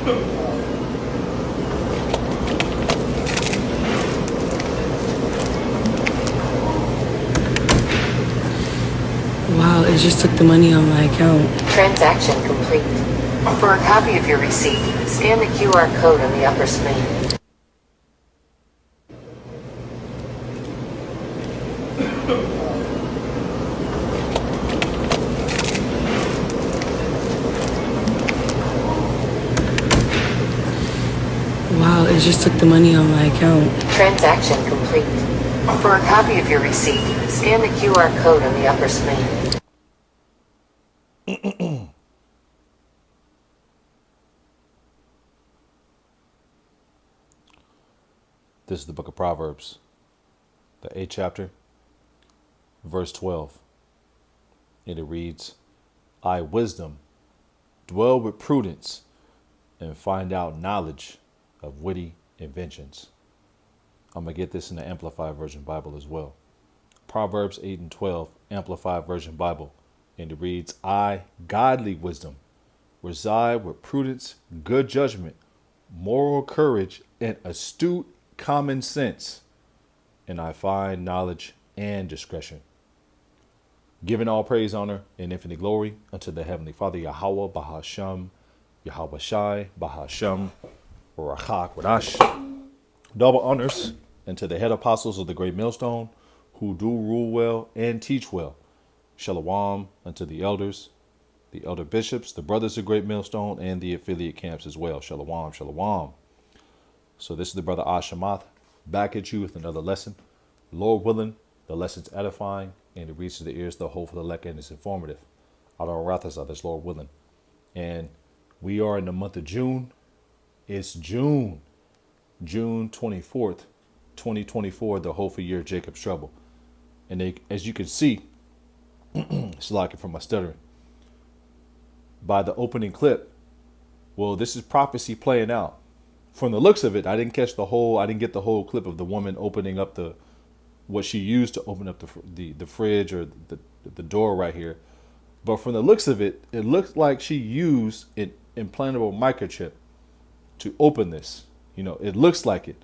Wow, it just took the money on my account. Transaction complete. For a copy of your receipt, scan the QR code on the upper screen. Wow, it just took the money on my account. Transaction complete. For a copy of your receipt, scan the QR code on the upper screen. This is the book of Proverbs, the 8th chapter, verse 12. And it reads, I, wisdom, dwell with prudence and find out knowledge of witty inventions. I'm going to get this in the Amplified Version Bible as well. Proverbs 8 and 12, Amplified Version Bible. And it reads, I, godly wisdom, reside with prudence, good judgment, moral courage, and astute common sense, and I find knowledge and discretion. Giving all praise, honor, and infinite glory unto the Heavenly Father, Yahweh, Bahasham, Yahweh Shai, Bahasham, Rachak, Radash. Double honors unto the head apostles of the great millstone, who do rule well and teach well. Shalom unto the elders, the elder bishops, the brothers of great millstone, and the affiliate camps as well. Shalom, shalom. So this is the brother Ashamath back at you with another lesson. Lord willing, the lesson's edifying and it reaches the ears of the hopeful elect and is informative. I don't wrath us others, Lord willing. And we are in the month of June. It's June 24th, 2024, the hopeful year of Jacob's trouble. And they, as you can see, it's like it from my stuttering. By the opening clip, well, this is prophecy playing out. From the looks of it, I didn't get the whole clip of the woman opening up what she used to open up the fridge or the door right here. But from the looks of it, it looks like she used an implantable microchip to open this. You know, it looks like it.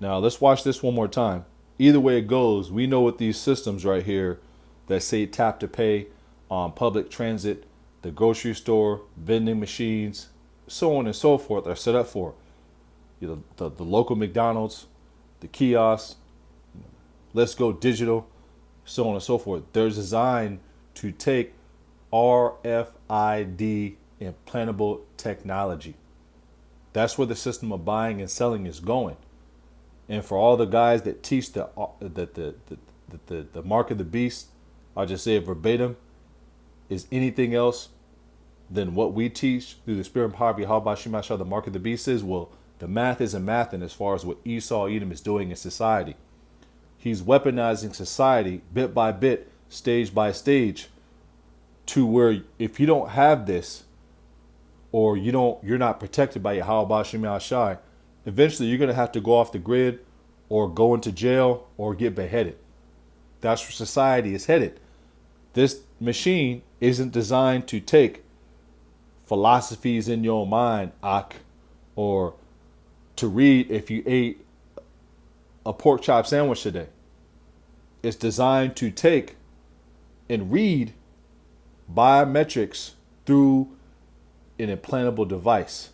Now let's watch this one more time. Either way it goes, we know what these systems right here that say tap to pay on public transit, the grocery store, vending machines, so on and so forth are set up for. You know, the local McDonald's, the kiosks, let's go digital, so on and so forth. They're designed to take RFID implantable technology. That's where the system of buying and selling is going. And for all the guys that teach the mark of the beast, I'll just say it verbatim, is anything else than what we teach through the spirit and power of Yahweh Shemashah, the mark of the beast is, well, the math isn't mathing as far as what Esau Edom is doing in society. He's weaponizing society bit by bit, stage by stage, to where if you don't have this, or you're not protected by Yahweh Shemashah, eventually you're going to have to go off the grid or go into jail or get beheaded. That's where society is headed. This machine isn't designed to take philosophies in your mind, or to read if you ate a pork chop sandwich today. It's designed to take and read biometrics through an implantable device.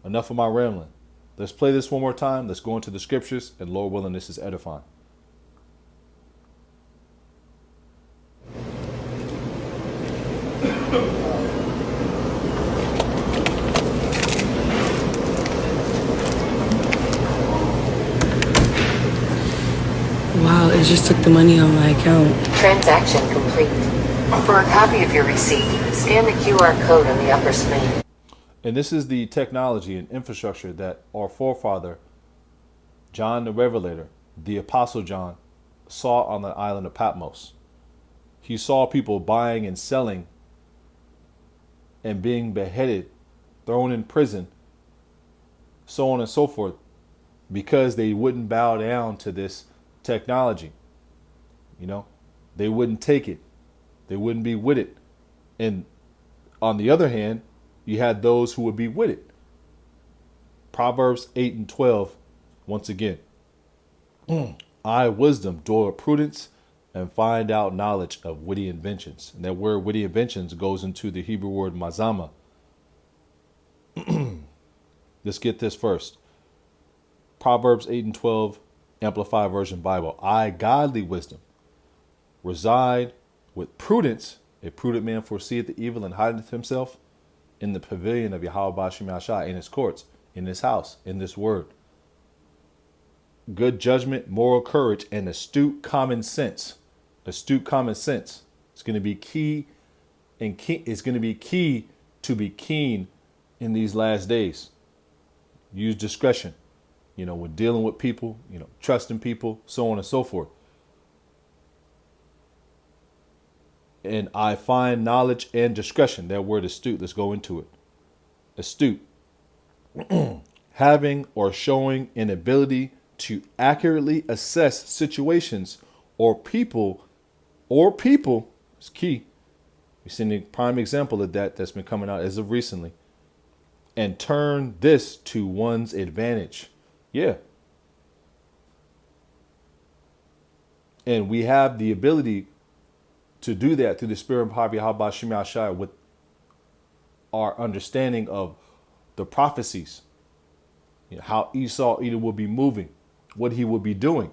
Enough of my rambling. Let's play this one more time. Let's go into the scriptures, and Lord willing, this is edifying. Wow, it just took the money on my account. Transaction complete. For a copy of your receipt, scan the QR code on the upper screen. And this is the technology and infrastructure that our forefather, John the Revelator, the Apostle John, saw on the island of Patmos. He saw people buying and selling and being beheaded, thrown in prison, so on and so forth, because they wouldn't bow down to this technology. You know, they wouldn't take it. They wouldn't be with it. And on the other hand, you had those who would be with it. Proverbs 8 and 12, once again. I, wisdom, dwell with prudence, and find out knowledge of witty inventions. And that word witty inventions goes into the Hebrew word mazama. Let's get this first. Proverbs 8 and 12, Amplified Version Bible. I, godly wisdom, reside with prudence. A prudent man foreseeth the evil and hideth himself in the pavilion of Yahweh Bashim Yashai, in his courts, in his house, in this word. Good judgment, moral courage, and astute common sense. Astute common sense. It's going to be key, and it's going to be key to be keen in these last days. Use discretion, when dealing with people, trusting people, so on and so forth. And I find knowledge and discretion. That word astute. Let's go into it. Astute. Having or showing an ability to accurately assess situations or people is key. We've seen a prime example of that's been coming out as of recently. And turn this to one's advantage. Yeah. And we have the ability to do that through the Spirit of Yahweh Shem Yashai with our understanding of the prophecies. How Esau either will be moving, what he will be doing.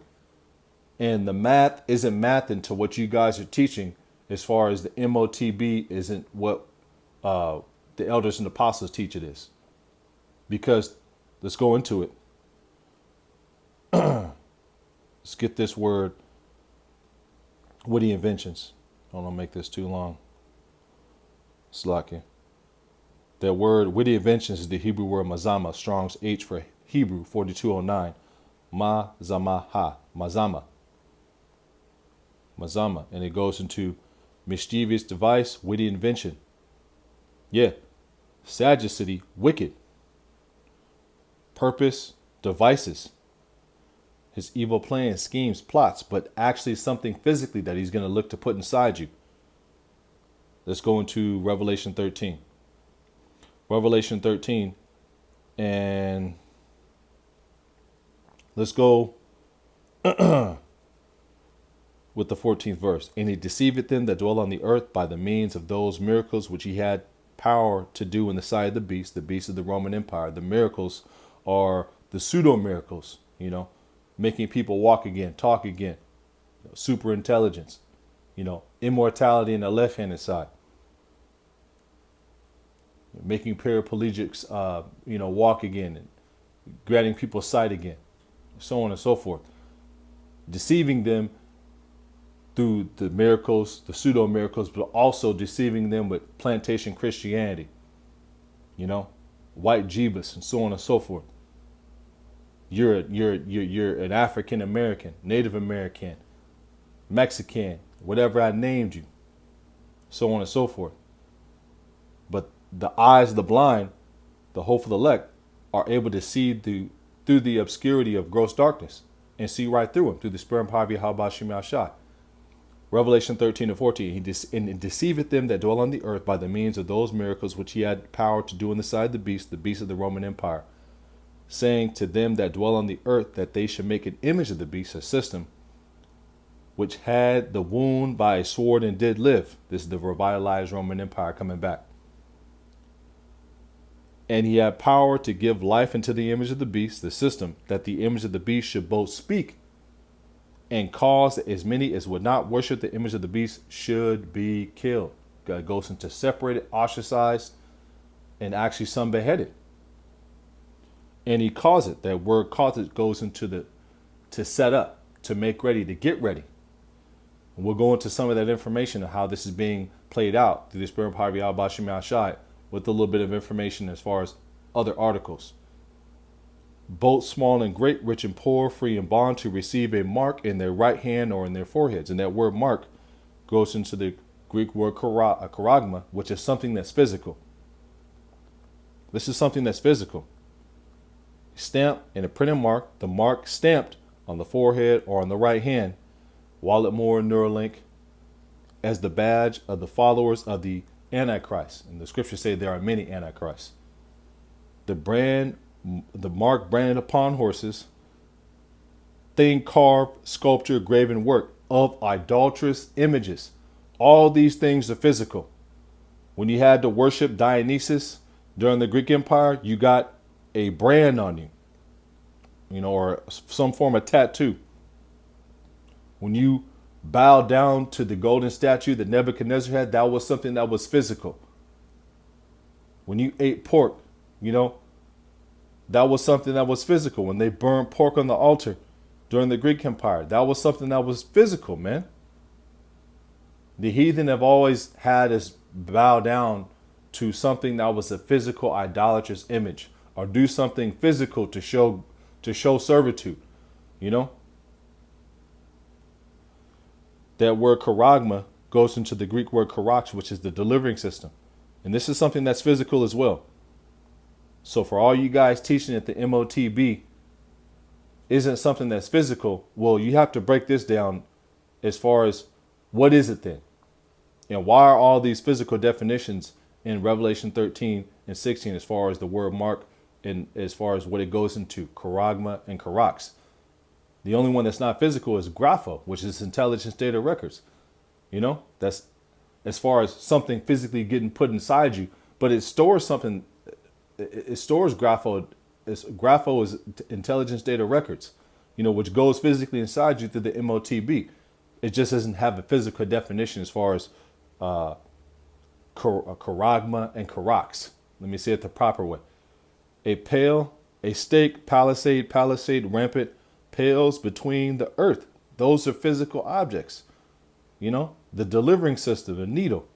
And the math isn't math into what you guys are teaching as far as the MOTB isn't what the elders and apostles teach it is. Because let's go into it. Let's get this word, witty inventions. I don't want to make this too long. Slacking. That word, witty inventions, is the Hebrew word mazama, Strong's H for Hebrew, 4209. Ma-zama-ha, mazama. Mazama. And it goes into mischievous device, witty invention. Yeah. Sagacity, wicked. Purpose, devices. His evil plans, schemes, plots, but actually something physically that he's going to look to put inside you. Let's go into Revelation 13. Revelation 13. And let's go with the 14th verse. And he deceiveth them that dwell on the earth by the means of those miracles which he had power to do in the sight of the beast of the Roman Empire. The miracles are the pseudo miracles, making people walk again, talk again, super intelligence, immortality in the left-handed side, making paraplegics, walk again, and granting people sight again, so on and so forth, deceiving them through the miracles, the pseudo miracles, but also deceiving them with plantation Christianity, white Jeebus, and so on and so forth. You're an African American, Native American, Mexican, whatever I named you, so on and so forth. But the eyes of the blind, the hopeful elect, are able to see through the obscurity of gross darkness and see right through him through the Spirit of Yahweh Shem Yashai. Revelation 13 and 14. And deceiveth them that dwell on the earth by the means of those miracles which he had power to do in the sight of the beast of the Roman Empire, saying to them that dwell on the earth that they should make an image of the beast, a system, which had the wound by a sword and did live. This is the revitalized Roman Empire coming back. And he had power to give life into the image of the beast, the system, that the image of the beast should both speak and cause as many as would not worship the image of the beast should be killed. God goes into separated, ostracized, and actually some beheaded. And he caused it. That word caused it goes into to set up, to make ready, to get ready. And we'll go into some of that information of how this is being played out through the Spirit of Yahweh Shem Yashai, with a little bit of information as far as other articles. Both small and great, rich and poor, free and bond, to receive a mark in their right hand or in their foreheads. And that word mark goes into the Greek word charagma, which is something that's physical. This is something that's physical. Stamp and a printed mark, the mark stamped on the forehead or on the right hand, Wallet Moore Neuralink, as the badge of the followers of the Antichrist. And the scriptures say there are many Antichrists. The mark branded upon horses, thing carved, sculpture, graven work of idolatrous images. All these things are physical. When you had to worship Dionysus during the Greek Empire, you got a brand on you, or some form of tattoo. When you bowed down to the golden statue that Nebuchadnezzar had, that was something that was physical. When you ate pork, that was something that was physical. When they burned pork on the altar during the Greek Empire, that was something that was physical, man. The heathen have always had us bow down to something that was a physical idolatrous image, or do something physical to show servitude. That word charagma goes into the Greek word charax, which is the delivering system. And this is something that's physical as well. So for all you guys teaching that the MOTB isn't something that's physical, well, you have to break this down as far as what is it then? And why are all these physical definitions in Revelation 13 and 16 as far as the word mark and as far as what it goes into, charagma and charax? The only one that's not physical is grapho, which is intelligence data records. That's as far as something physically getting put inside you, but it stores something. It stores grapho. Grapho is intelligence data records, which goes physically inside you through the MOTB. It just doesn't have a physical definition as far as charagma and charax. Let me say it the proper way. A pale, a stake, palisade, rampant, pales between the earth. Those are physical objects. The delivering system, a needle.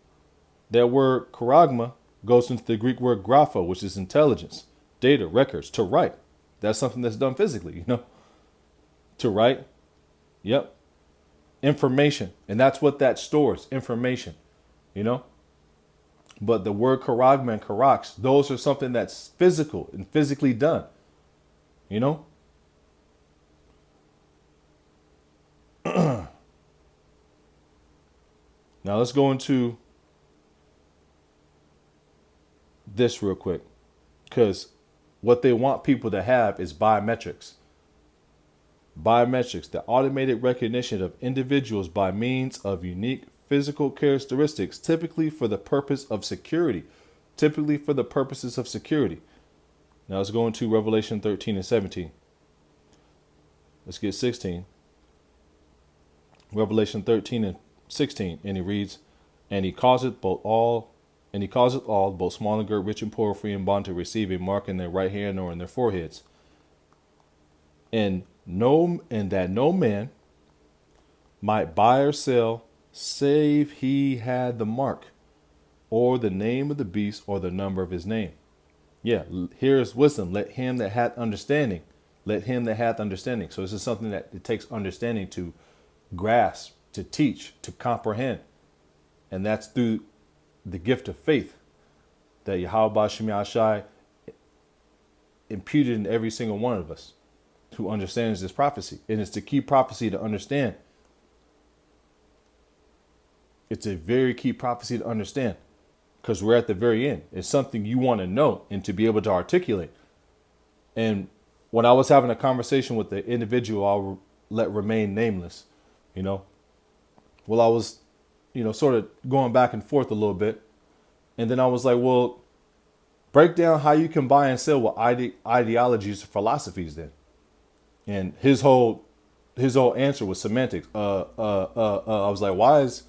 That word charagma goes into the Greek word grapho, which is intelligence, data, records, to write. That's something that's done physically, To write. Yep. Information. And that's what that stores, information, But the word charagma and charax, those are something that's physical and physically done, Now let's go into this real quick, because what they want people to have is biometrics. Biometrics, the automated recognition of individuals by means of unique physical characteristics, typically for the purpose of security. Typically for the purposes of security. Now let's go into Revelation 13 and 17. Let's get 16. Revelation 13 and 16, and he reads, and he causeth all, both small and great, rich and poor, free and bond, to receive a mark in their right hand or in their foreheads, and that no man might buy or sell, save he had the mark, or the name of the beast, or the number of his name. Yeah, here is wisdom. Let him that hath understanding. Let him that hath understanding. So this is something that it takes understanding to grasp, to teach, to comprehend. And that's through the gift of faith that Yahweh Shem Yahshai imputed in every single one of us who understands this prophecy. And it's the key prophecy to understand. It's a very key prophecy to understand, because we're at the very end. It's something you want to know and to be able to articulate. And when I was having a conversation with the individual I'll let remain nameless, well, I was, sort of going back and forth a little bit. And then I was like, well, break down how you can buy and sell with ideologies or philosophies then. And his whole answer was semantics. I was like, why is,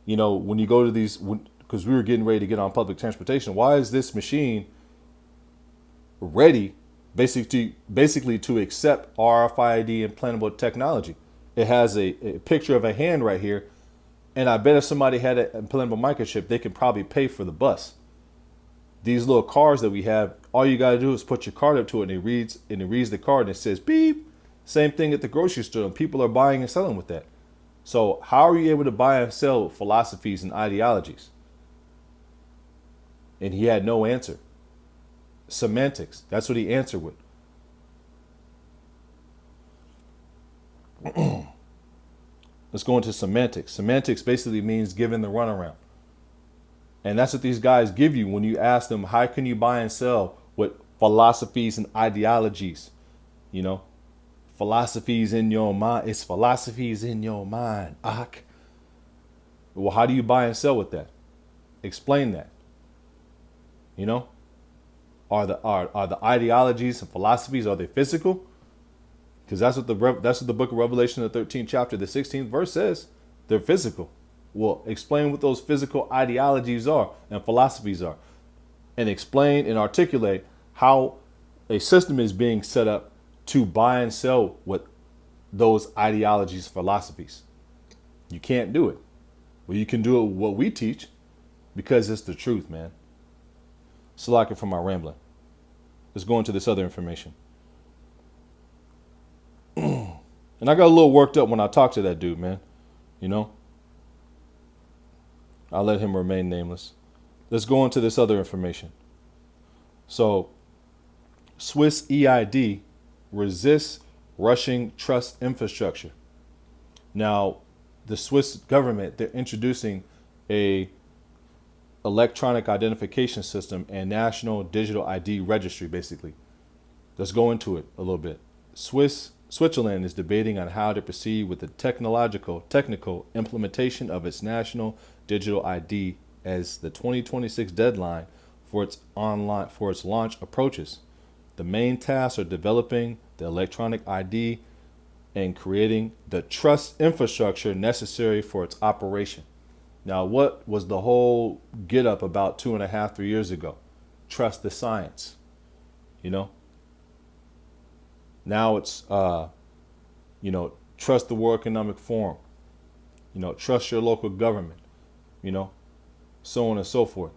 when you go to these, because we were getting ready to get on public transportation, why is this machine ready basically to accept RFID implantable technology? It has a picture of a hand right here. And I bet if somebody had an implantable microchip, they could probably pay for the bus. These little cars that we have, all you got to do is put your card up to it, and it reads the card, and it says beep. Same thing at the grocery store, and people are buying and selling with that. So how are you able to buy and sell philosophies and ideologies? And he had no answer. Semantics. That's what he answered with. Let's go into semantics. Semantics basically means giving the runaround. And that's what these guys give you when you ask them, how can you buy and sell with philosophies and ideologies? You know, philosophies in your mind. It's philosophies in your mind. Well, how do you buy and sell with that? Explain that. You know, are the ideologies and philosophies, are they physical? Because that's what the book of Revelation, the 13th chapter, the 16th verse says. They're physical. Well, explain what those physical ideologies are and philosophies are, and explain and articulate how a system is being set up to buy and sell with those ideologies, philosophies. You can't do it. Well, you can do it with what we teach because it's the truth, man. Slack it from my rambling. Let's go into this other information. And I got a little worked up when I talked to that dude, man. You know? I'll let him remain nameless. Let's go into this other information. So, Swiss EID resists rushing trust infrastructure. Now, the Swiss government, they're introducing a electronic identification system and national digital ID registry, basically. Let's go into it a little bit. Switzerland is debating on how to proceed with the technical implementation of its national digital ID as the 2026 deadline for its launch approaches. The main tasks are developing the electronic ID and creating the trust infrastructure necessary for its operation. Now, what was the whole get up about 2.5, 3 years ago? Trust the science, you know? Now it's, trust the World Economic Forum, trust your local government, so on and so forth.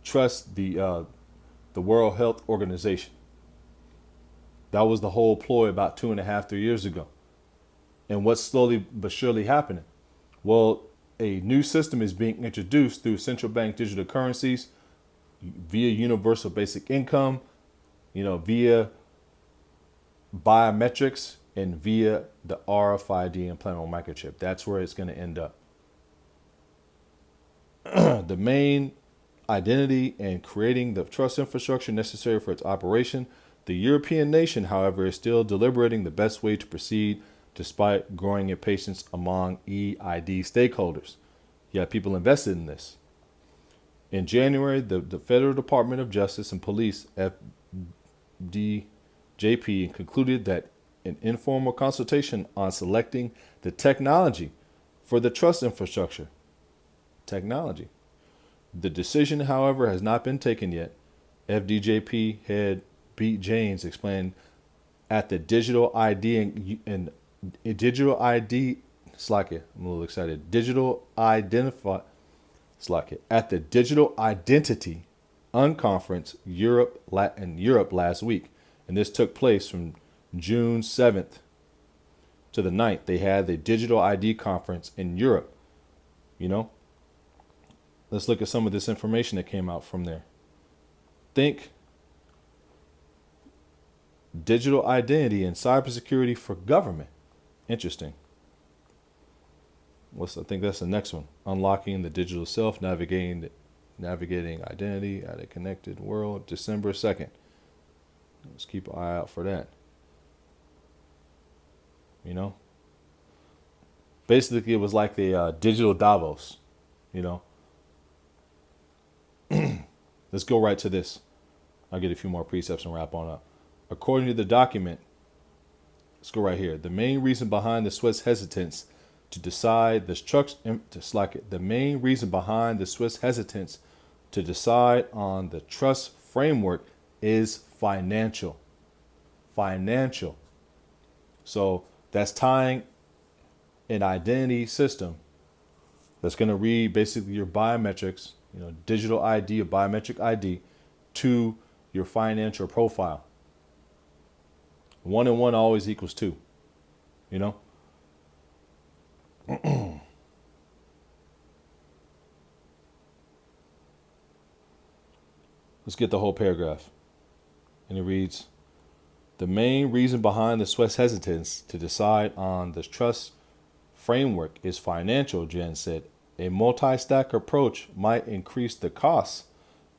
Trust the World Health Organization. That was the whole ploy about 2.5, 3 years ago. And what's slowly but surely happening? Well, a new system is being introduced through central bank digital currencies via universal basic income, via biometrics, and via the RFID implantable microchip. That's where it's going to end up. The main identity and creating the trust infrastructure necessary for its operation. The European nation, however, is still deliberating the best way to proceed despite growing impatience among EID stakeholders. You have people invested in this. In January, the Federal Department of Justice and Police, FDJP, concluded that an informal consultation on selecting the technology for the trust infrastructure. Technology. The decision, however, has not been taken yet. FDJP head Pete James explained at the digital ID and digital ID slack it. I'm a little excited. Digital identify slack it at the Digital Identity Unconference Europe last week, and this took place from June 7th to the 9th. They had the Digital ID conference in Europe. Let's look at some of this information that came out from there. Think digital identity and cybersecurity for government. Interesting. I think that's the next one. Unlocking the digital self, navigating identity at a connected world, December 2nd. Let's keep an eye out for that. Basically, it was like the digital Davos, Let's go right to this. I'll get a few more precepts and wrap on up. According to the document, let's go right here. The main reason behind the Swiss hesitance to decide on the trust framework is financial. Financial. So that's tying an identity system that's going to read basically your biometrics, digital ID or biometric ID, to your financial profile. 1 and 1 always equals 2, Let's get the whole paragraph. And it reads, the main reason behind the Swiss hesitance to decide on the trust framework is financial, Jen said. A multi-stack approach might increase the costs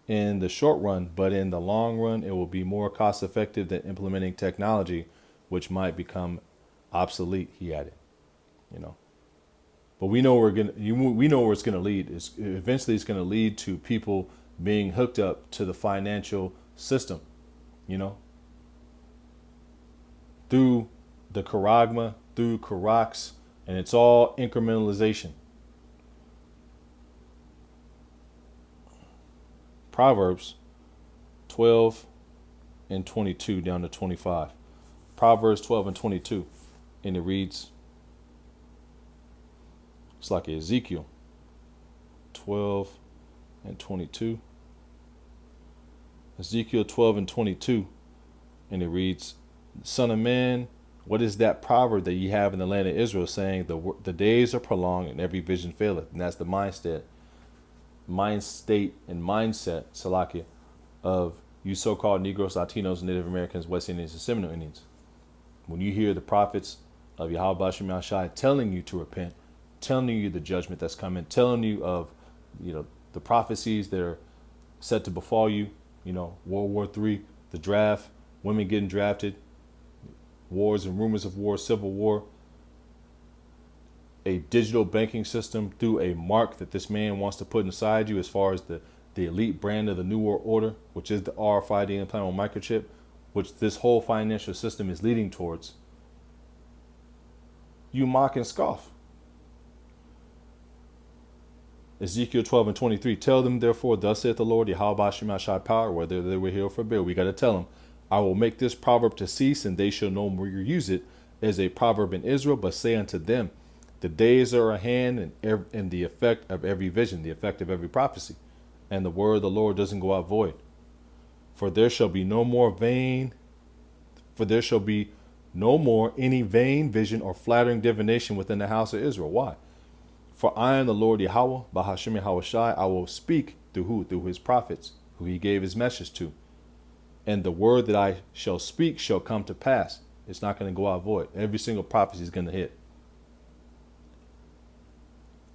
in the short run, but in the long run, it will be more cost effective than implementing technology, which might become obsolete. He added, you know. But we know we know where it's gonna lead. Eventually it's gonna lead to people being hooked up to the financial system, you know, through the charagma, through Karax, and it's all incrementalization. Proverbs 12 and 22 down to 25. Proverbs 12 and 22. And it reads, it's like Ezekiel 12 and 22. Ezekiel 12 and 22. And it reads, Son of man, what is that proverb that ye have in the land of Israel, saying, the days are prolonged and every vision faileth? And that's the mind state and mindset, Salakia, of you so-called Negroes, Latinos, Native Americans, West Indians, and Seminole Indians. When you hear the prophets of Yahweh Bashim Yahshai telling you to repent, telling you the judgment that's coming, telling you of, the prophecies that are set to befall you, World War III, the draft, women getting drafted, wars and rumors of war, civil war, a digital banking system through a mark that this man wants to put inside you as far as the elite brand of the New World Order, which is the RFID implantable microchip, which this whole financial system is leading towards. You mock and scoff. Ezekiel 12 and 23, tell them therefore, thus saith the Lord, Yahweh Bashim Yahshai power, whether they were here or forbid. We got to tell them, I will make this proverb to cease, and they shall no more use it as a proverb in Israel, but say unto them, the days are at hand, and the effect of every vision, the effect of every prophecy, and the word of the Lord doesn't go out void. For there shall be no more any vain vision or flattering divination within the house of Israel. Why? For I am the Lord Yahweh, Bahashim Yahweh Shai. I will speak through who? Through his prophets, who he gave his message to. And the word that I shall speak shall come to pass. It's not going to go out void. Every single prophecy is going to hit.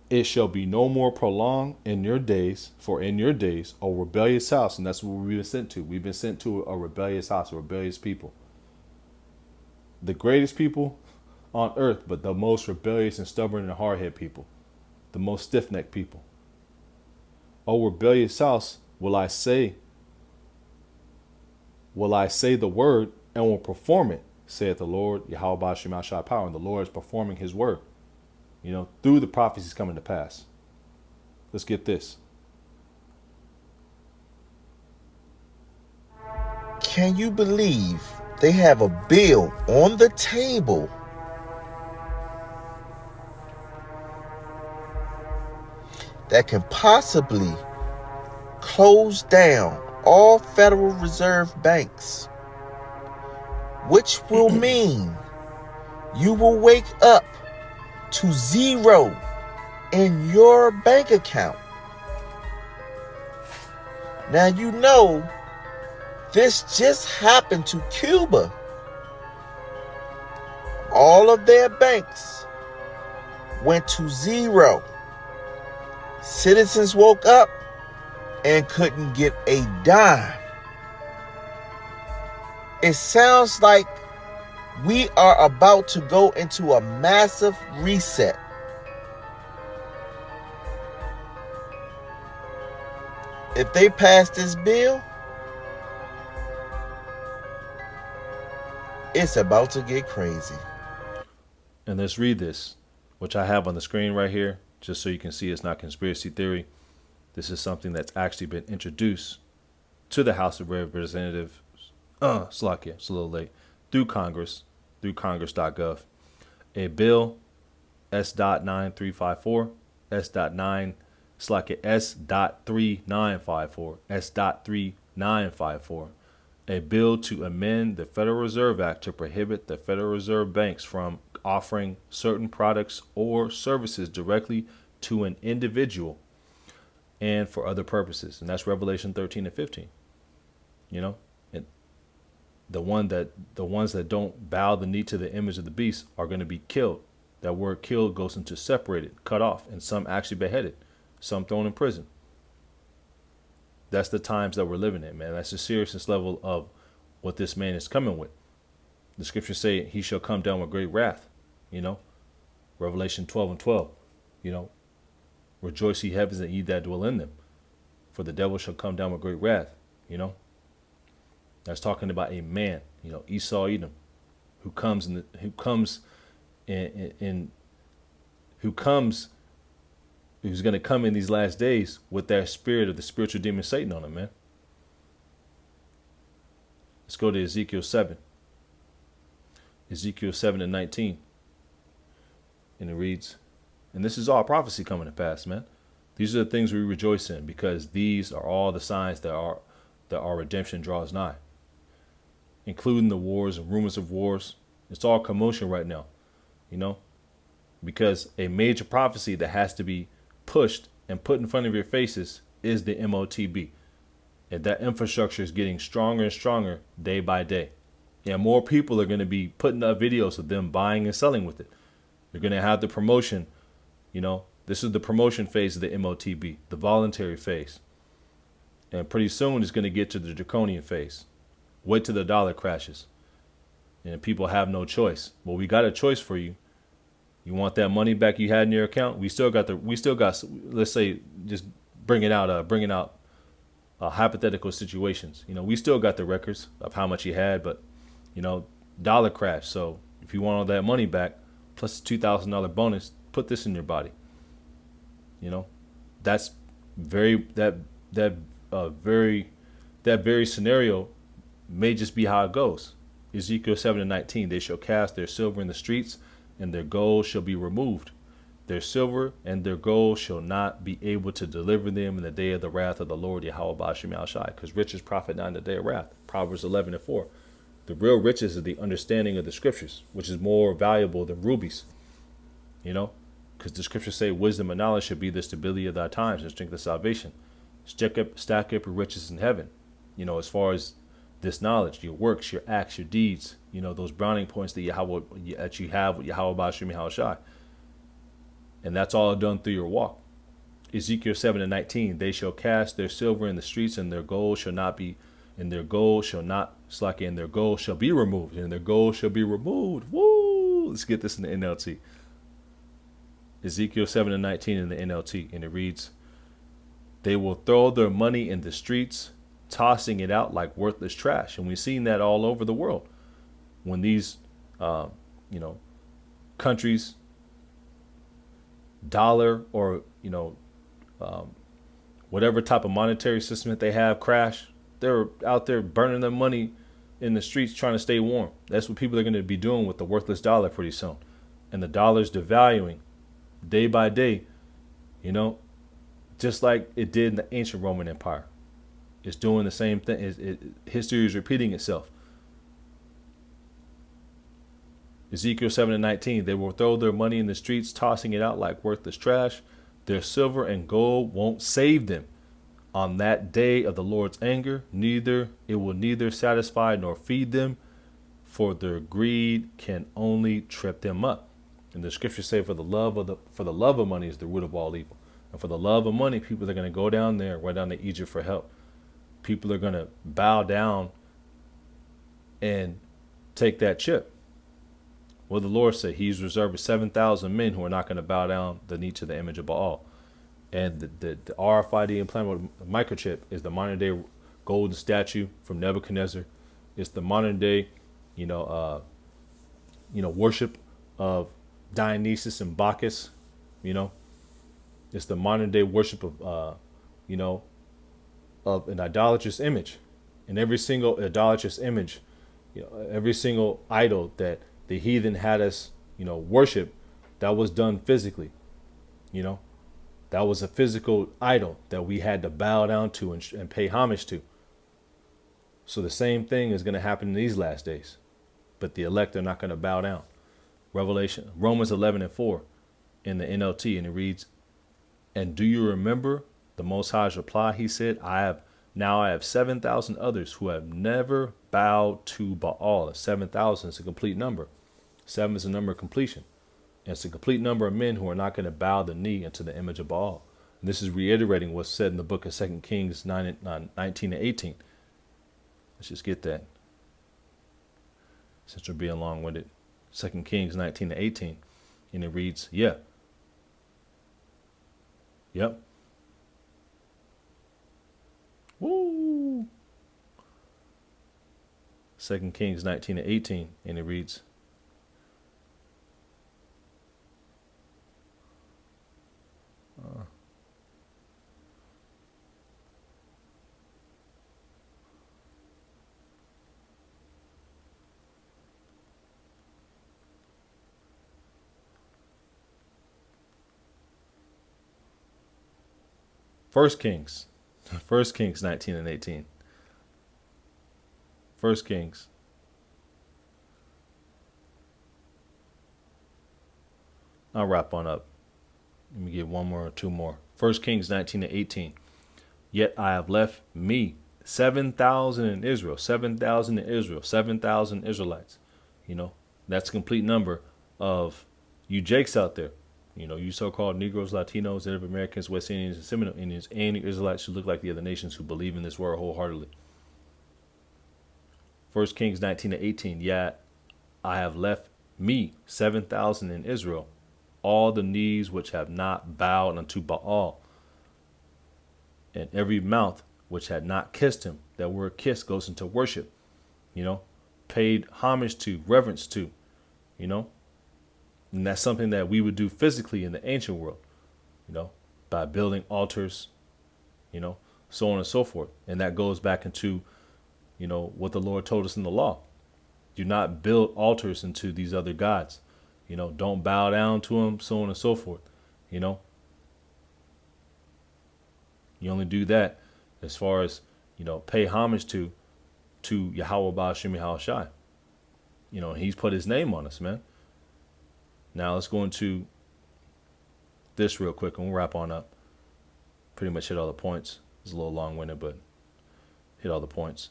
It shall be no more prolonged in your days, for in your days, a rebellious house, and that's what we've been sent to. We've been sent to a rebellious house, a rebellious people. The greatest people on earth, but the most rebellious and stubborn and hard-headed people. The most stiff-necked people. O rebellious house, will I say the word and will perform it, saith the Lord, Yahweh Bashim Yahshai power, and the Lord is performing his word. Through the prophecies coming to pass. Let's get this. Can you believe they have a bill on the table that can possibly close down all Federal Reserve banks, which will mean you will wake up to zero in your bank account? Now this just happened to Cuba. All of their banks went to zero. Citizens woke up and couldn't get a dime. It sounds like we are about to go into a massive reset. If they pass this bill, it's about to get crazy. And let's read this, which I have on the screen right here, just so you can see it's not conspiracy theory. This is something that's actually been introduced to the House of Representatives. Slakia, it's a little late. Through Congress, through congress.gov. A bill S.9354, S.9, Slakia S.3954, S.3954. A bill to amend the Federal Reserve Act to prohibit the Federal Reserve banks from offering certain products or services directly to an individual and for other purposes. And that's Revelation 13 and 15. And the ones that don't bow the knee to the image of the beast are going to be killed. That word killed goes into separated, cut off, and some actually beheaded, some thrown in prison. That's the times that we're living in, man. That's the seriousness level of what this man is coming with. The scriptures say he shall come down with great wrath, you know, Revelation 12:12, you know, rejoice ye heavens and ye that dwell in them, for the devil shall come down with great wrath, you know. That's talking about a man, you know, Esau Edom, who comes who's going to come in these last days with that spirit of the spiritual demon Satan on him, man. Let's go to Ezekiel 7. Ezekiel 7:19. And it reads, and this is all prophecy coming to pass, man. These are the things we rejoice in, because these are all the signs that our redemption draws nigh, including the wars and rumors of wars. It's all commotion right now, you know, because a major prophecy that has to be pushed and put in front of your faces is the MOTB. And that infrastructure is getting stronger and stronger day by day. And more people are going to be putting up videos of them buying and selling with it. You're going to have the promotion, you know, this is the promotion phase of the MOTB, the voluntary phase. And pretty soon it's going to get to the draconian phase. Wait till the dollar crashes. And people have no choice. Well, we got a choice for you. You want that money back you had in your account? We still got, let's say, just bringing out hypothetical situations. You know, we still got the records of how much you had, but, you know, dollar crash. So if you want all that money back, plus a $2,000 bonus, put this in your body. You know, that's that very scenario may just be how it goes. Ezekiel 7:19, they shall cast their silver in the streets, and their gold shall be removed. Their silver and their gold shall not be able to deliver them in the day of the wrath of the Lord Yahweh Ba'ashem Al-Shai, because riches profit not in the day of wrath. Proverbs 11:4. The real riches is the understanding of the scriptures, which is more valuable than rubies. You know, because the scriptures say wisdom and knowledge should be the stability of thy times and strength of salvation. Stack up your riches in heaven. You know, as far as this knowledge, your works, your acts, your deeds, you know, those browning points that you have with Yahweh Ba'ashem Al-Shai. And that's all done through your walk. Ezekiel 7:19, they shall cast their silver in the streets, and their gold shall not be, and their gold shall not slack, and their gold shall be removed, and their gold shall be removed. Woo! Let's get this in the NLT. Ezekiel 7:19 in the NLT, and it reads, they will throw their money in the streets, tossing it out like worthless trash. And we've seen that all over the world. When these, you know, countries, dollar or, you know, whatever type of monetary system that they have crash, they're out there burning their money in the streets trying to stay warm. That's what people are going to be doing with the worthless dollar pretty soon. And the dollar's devaluing day by day, you know, just like it did in the ancient Roman Empire. It's doing the same thing. History is repeating itself. Ezekiel 7:19, they will throw their money in the streets, tossing it out like worthless trash. Their silver and gold won't save them on that day of the Lord's anger. It will neither satisfy nor feed them, for their greed can only trip them up. And the scriptures say, for the love of money is the root of all evil. And for the love of money, people are going to go down there, right down to Egypt for help. People are going to bow down and take that chip. Well, the Lord said he's reserved 7,000 men who are not going to bow down the knee to the image of Baal. And the RFID implantable microchip is the modern day golden statue from Nebuchadnezzar. It's the modern day, worship of Dionysus and Bacchus. It's the modern day worship of, of an idolatrous image. And every single idolatrous image, every single idol that the heathen had us, worship, that was done physically. That was a physical idol that we had to bow down to and pay homage to. So the same thing is going to happen in these last days, but the elect are not going to bow down. Romans 11:4 in the NLT, and it reads, and do you remember the Most High's reply? He said, I have 7,000 others who have never bowed to Baal. 7,000 is a complete number. 7 is a number of completion. And it's a complete number of men who are not going to bow the knee into the image of Baal. And this is reiterating what's said in the book of 2 Kings 19 and 18. Let's just get that, since we're being long-winded. 2 Kings 19 and 18. And it reads, Yep. 2 Kings 19 and 18. And it reads, First Kings 19 and 18. First Kings. I'll wrap on up. Let me get one more or two more. First Kings 19 and 18. Yet I have left me 7,000 in Israel, 7,000 in Israel, 7,000 Israelites. That's a complete number of you Jakes out there. You so-called Negroes, Latinos, Native Americans, West Indians, and Seminole Indians, and Israelites who look like the other nations who believe in this word wholeheartedly. 1 Kings 19 and 18. Yet I have left me 7,000 in Israel, all the knees which have not bowed unto Baal, and every mouth which had not kissed him. That word kiss goes into worship, paid homage to, reverence to, and that's something that we would do physically in the ancient world, by building altars, so on and so forth. And that goes back into, what the Lord told us in the law. Do not build altars into these other gods. Don't bow down to them, so on and so forth. You only do that as far as, pay homage to Yahweh Ba'ashem Yahweh Shai. He's put his name on us, man. Now let's go into this real quick and we'll wrap on up. Pretty much hit all the points. It's a little long-winded, but hit all the points.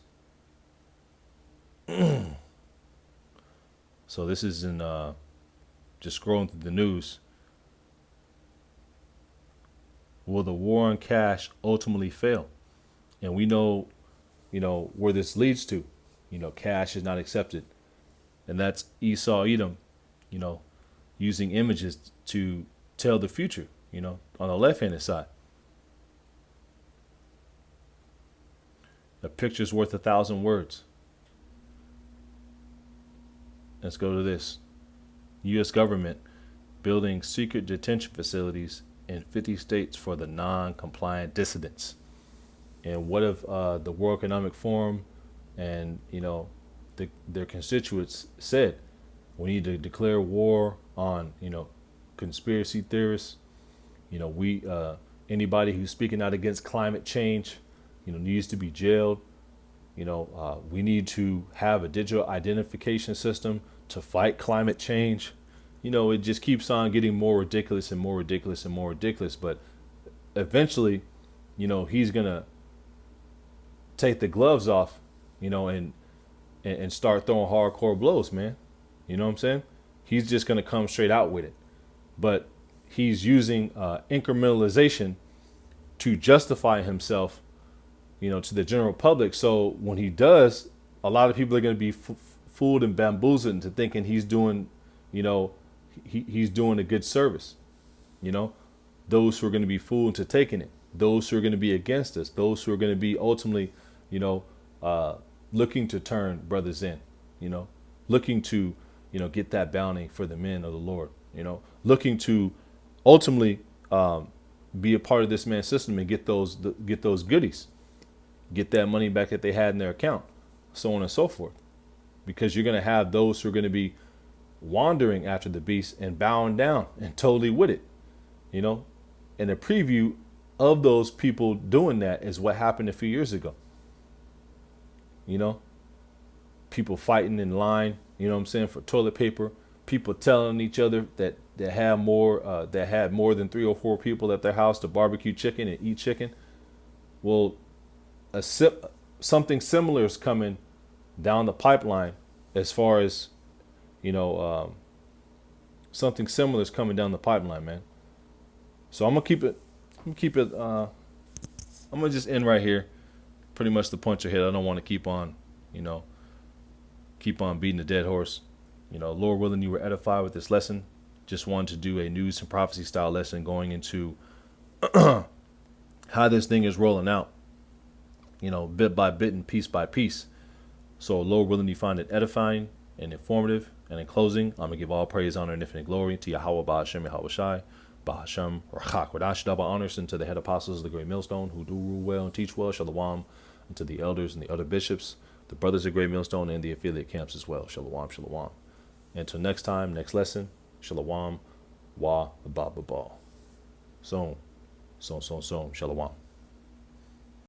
So this is in just scrolling through the news. Will the war on cash ultimately fail? And we know, where this leads to. Cash is not accepted. And that's Esau Edom, using images to tell the future, on the left-handed side. A picture's worth 1,000 words. Let's go to this. U.S. government building secret detention facilities in 50 states for the non-compliant dissidents. And what if the World Economic Forum and, their constituents said, we need to declare war on, conspiracy theorists. Anybody who's speaking out against climate change, needs to be jailed. We need to have a digital identification system to fight climate change. It just keeps on getting more ridiculous and more ridiculous and more ridiculous. But eventually, he's going to take the gloves off, and start throwing hardcore blows, man. You know what I'm saying? He's just going to come straight out with it. But he's using incrementalization to justify himself, to the general public. So when he does, a lot of people are going to be fooled and bamboozled into thinking he's doing, he's doing a good service. Those who are going to be fooled into taking it, those who are going to be against us, those who are going to be ultimately, looking to turn brothers in, looking to, get that bounty for the men of the Lord, looking to ultimately be a part of this man's system and get those goodies, get that money back that they had in their account, so on and so forth. Because you're going to have those who are going to be wandering after the beast and bowing down and totally with it, And a preview of those people doing that is what happened a few years ago. People fighting in line, for toilet paper, people telling each other that they have more, that had more than 3 or 4 people at their house to barbecue chicken and eat chicken. Well, something similar is coming down the pipeline as far as, something similar is coming down the pipeline, man. So I'm gonna keep it. I'm gonna just end right here. Pretty much the punch ahead. I don't want to keep on, keep on beating the dead horse. Lord willing, you were edified with this lesson. Just wanted to do a news and prophecy style lesson going into how this thing is rolling out. Bit by bit and piece by piece. So Lord willing, you find it edifying and informative. And in closing, I'm gonna give all praise, honor, and infinite glory to Yahweh Ba'ashem Yahweh Shai. Bahasham Rachak Wadash Daba honors unto the head apostles of the great millstone who do rule well and teach well. Shalom. And to the elders and the other bishops, the brothers of great millstone, and the affiliate camps as well. Shalom, shalom. Until next time, next lesson. Shalom. Wa ba ba ba. Som. Shalom.